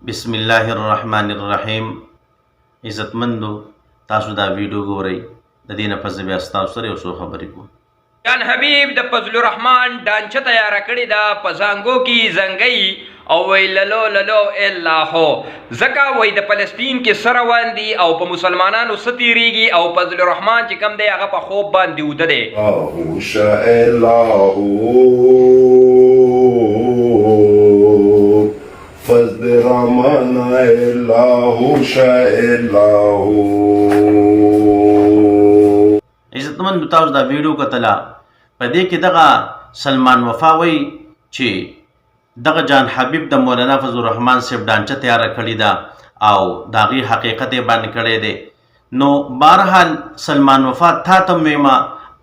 بسم الله الرحمن الرحیم. عزتمندو تاسو دا ویډیو ګورئ د دې نه پس بیا ستاسو سره یو څو خبرې کوم. جان حبیب د فضل الرحمن ډانچه تیاره کړې ده په زانګو کې زنګۍ او وی للو للو الله زکه وی د فلسطین کې سره واندي او په مسلمانانو ستیریږي او فضل الرحمن چې کم دی هغه په خوب باندې وده دی. فضل الرحمن الله شاء الله. عزتمند تاسو دا ویډیو کتله په دې کې دغه سلمان وفا وی چې دغه جان حبیب د مولانا فضل الرحمن صاحب ډانچه تیاره کړې ده او د هغې حقیقت یې باندې کړی دی. نو بهرحال سلمان وفا تا ته میما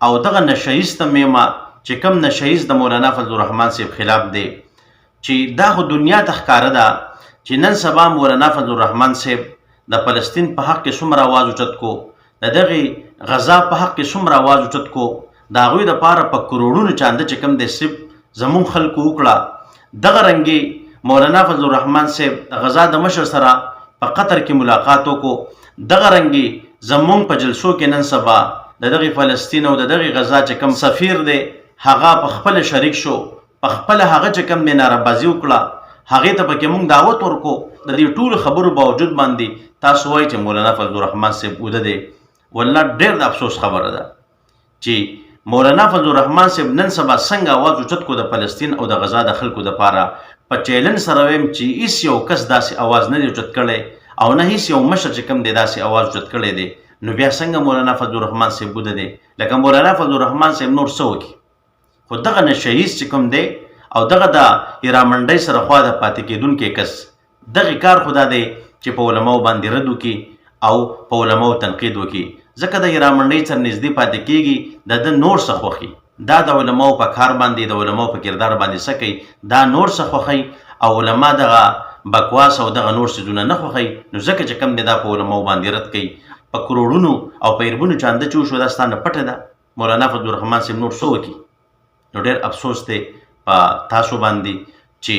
او دغه نشهیز ته میما چې کوم نشهیز د مولانا فضل الرحمن صاحب خلاف دی چې دا خو دنیا ته ښکاره ده چې نن سبا مولانا فضل الرحمن صاحب د فلسطین په حق کې څومره آواز اوچت کو، د دغې غزا په حق کې څومره آواز اوچت کو، د هغوی دپاره په کروړونو چانده چې کوم دی صرف زمونږ خلکو وکړه. دغه رنګې مولانا فضل الرحمن صاحب د غزا د مشر سره په قطر کې ملاقات وکړو. دغه رنګې زمونږ په جلسو کې نن سبا د دغې فلسطین او د دغې غزا چې کوم سفیر دی هغه په خپله شریک شو، په خپله هغه چې کوم دی نارهبازي وکړه، هغې ته پکې موږ دعوت ورکو. د دې ټولو خبرو باوجود باندې تاسو وایئ چې مولانا فضل الرحمن صاحب وده دی. والله ډېر د افسوس خبره ده چې مولانا فضل الرحمن صاحب نن سبا څنګه آواز اوچت کو د فلسطین او د غزا د خلکو دپاره. په چیلنج سره وایم چې هېڅ یو کس داسې آواز نه دی اوچت کړی او نه هېڅ یو مشر چې کوم دی داسې آواز اوچت کړی دی. نو بیا څنګه مولانا فضل الرحمن صاحب وده دی؟ لکه مولانا فضل الرحمن صاحب نور څه وکړي، خو دغه نشهیز چې کوم دی او دغه د ایرامنډۍ سره خوا د پاتې کېدونکی کس دغې کار خو دا دی چې په علماو باندې رد وکړي او په علماو تنقید وکړي. ځکه د ایرامنډۍ سره نږدې پاتې کېږي د ده نور څه خوښي، دا د علماو په کار باندې د علماو په کردار باندې څه کوي، دا نور څه خوښوي او علما دغه بکواس او دغه نور څیزونه نه خوښوي. نو ځکه چې کوم دی دا په علماو باندې رد کوي. په کروړونو او په اربونو چانده چې وشوه دا ستا نه پټه ده. مولانا فضل الرحمن صاحب نور څه وکړي؟ نو ډېر افسوس دی په تاسو باندې چې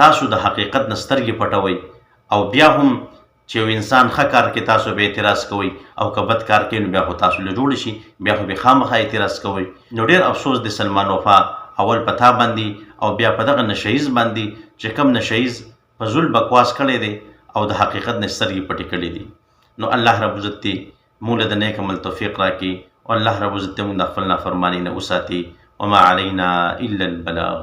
تاسو د حقیقت نه سترګې پټوئ او بیا هم چې یو انسان ښه کار کې تاسو به اعتراض کوئ او که بد کار کوي نو بیا خو تاسو له جوړ شي، بیا خو به خامخا اعتراض کوئ. نو ډېر افسوس د سلمان وفا اول په تا باندې او بیا په دغه نشهیز باندې چې کوم نشهیز په زول بکواس کړی دی او د حقیقت نه سترګې پټې کړي دي. نو الله رب عزت دې موږ له د نیک عمل توفیق راکړي او الله رب عزت دې موږ د خپل نافرمانۍ نه وساتي. وما علينا إلا البلاغ.